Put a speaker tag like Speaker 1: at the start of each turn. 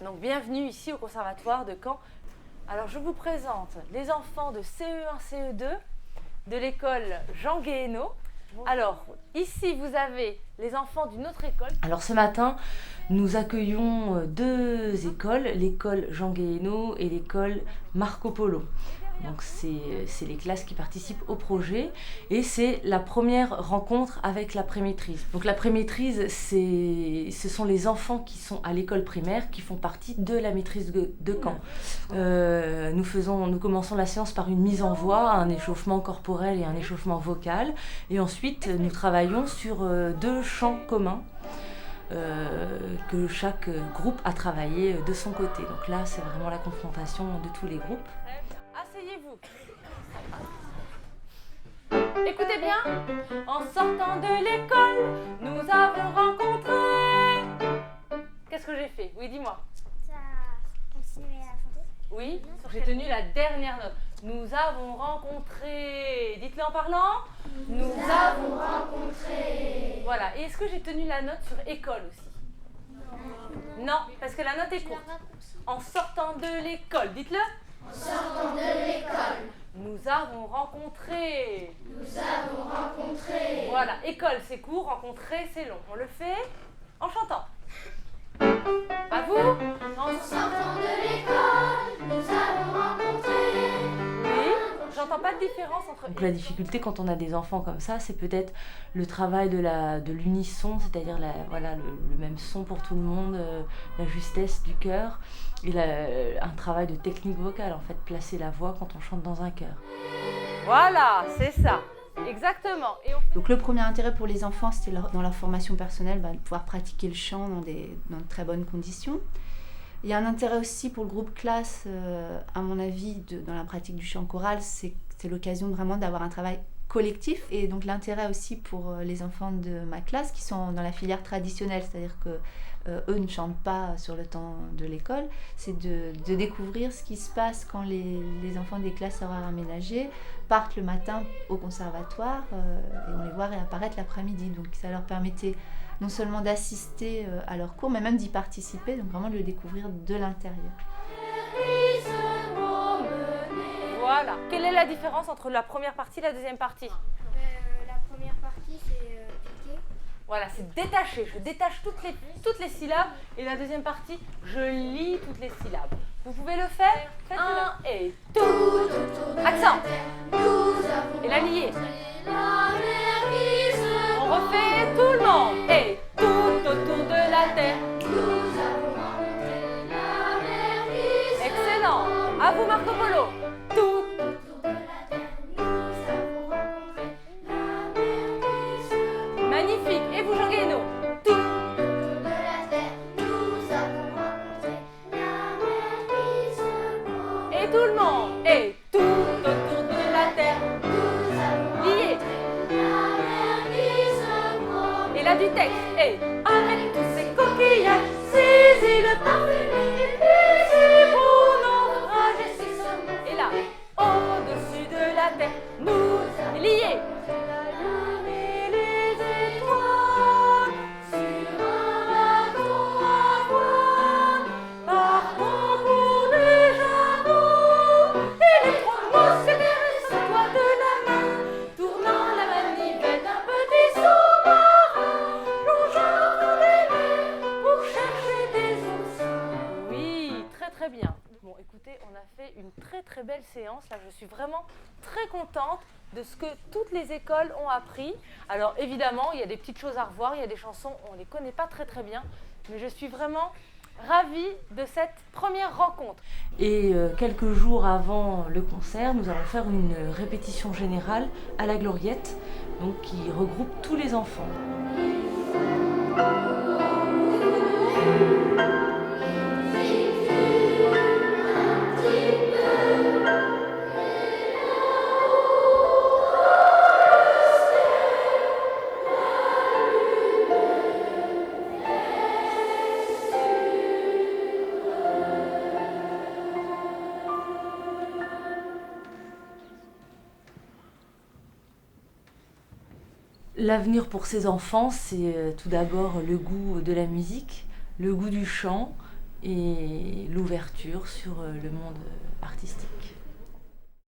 Speaker 1: Donc bienvenue ici au Conservatoire de Caen. Alors je vous présente les enfants de CE1, CE2 de l'école Jean Guéhenno. Alors ici vous avez les enfants d'une autre école. Alors ce matin nous accueillons deux écoles, l'école Jean Guéhenno et l'école Marco Polo. Donc c'est les classes qui participent au projet et c'est la première rencontre avec la prémaîtrise. Donc la prémaîtrise, ce sont les enfants qui sont à l'école primaire qui font partie de la maîtrise de Caen. Nous commençons la séance par une mise en voix, un échauffement corporel et un échauffement vocal. Et ensuite nous travaillons sur deux chants communs. Que chaque groupe a travaillé de son côté. Donc là, c'est vraiment la confrontation de tous les groupes. Asseyez-vous. Écoutez bien. En sortant de l'école, nous avons rencontré... Qu'est-ce que j'ai fait? Oui, dis-moi.
Speaker 2: Ça a continué à chanter?
Speaker 1: Oui, j'ai tenu la dernière note. Nous avons rencontré... Dites-le en parlant.
Speaker 2: Nous avons rencontré...
Speaker 1: Voilà. Et est-ce que j'ai tenu la note sur école aussi? Non, parce que la note est courte. En sortant de l'école, dites-le.
Speaker 2: En sortant de l'école,
Speaker 1: nous avons rencontré.
Speaker 2: nous avons rencontré...
Speaker 1: Voilà, école c'est court, rencontrer c'est long. On le fait en chantant. À vous.
Speaker 2: En sortant de l'école, nous avons rencontré...
Speaker 1: Oui, j'entends pas de différence entre... Donc la difficulté quand on a des enfants comme ça, c'est peut-être le travail de l'unisson, c'est-à-dire le même son pour tout le monde, la justesse du chœur, et un travail de technique vocale, en fait, placer la voix quand on chante dans un chœur. Voilà, c'est ça, exactement.
Speaker 3: Donc le premier intérêt pour les enfants, c'était dans leur formation personnelle, de pouvoir pratiquer le chant dans de très bonnes conditions. Il y a un intérêt aussi pour le groupe classe, à mon avis, dans la pratique du chant choral, c'est l'occasion vraiment d'avoir un travail collectif. Et donc l'intérêt aussi pour les enfants de ma classe qui sont dans la filière traditionnelle, c'est-à-dire que eux ne chantent pas sur le temps de l'école, c'est de découvrir ce qui se passe quand les enfants des classes horaires aménagées partent le matin au conservatoire et on les voit réapparaître l'après-midi. Donc ça leur permettait non seulement d'assister à leurs cours, mais même d'y participer, donc vraiment de le découvrir de l'intérieur.
Speaker 1: Voilà. Quelle est la différence entre la première partie et la deuxième partie?
Speaker 2: La première partie, c'est piqué.
Speaker 1: Voilà, c'est détaché. Je détache toutes les syllabes. Et la deuxième partie, je lis toutes les syllabes. Vous pouvez le faire? Faites-le. Et tout. Accent. Et la liée. On refait tout le monde. Et tout autour de la terre. Excellent. À vous, Marco Polo. Tout. Magnifique. Et vous, Jean Guéhenno. Tout. Et tout le monde. Et tout autour de la terre. Lié. Et là du texte. Et avec tous ces coquillages, ces îles parfumées, ces beaux naufrages et ces sommes. Et là, au-dessus de la terre, nous liés. La lune et les étoiles sur un bateau à voile, partons pour les Japon. Et les trois mousquetaires sur le toit de la main, tournant la manivelle d'un petit sous-marin, plongeant dans les mers pour chercher des oursins. Oui, très très bien. Bon, écoutez, on a fait une très belle séance. Là, je suis vraiment très contente de ce que toutes les écoles ont appris. Alors évidemment, il y a des petites choses à revoir, il y a des chansons, on ne les connaît pas très bien, mais je suis vraiment ravie de cette première rencontre. Et quelques jours avant le concert, nous allons faire une répétition générale à la Gloriette, donc qui regroupe tous les enfants. L'avenir pour ces enfants, c'est tout d'abord le goût de la musique, le goût du chant
Speaker 4: et l'ouverture sur le monde artistique.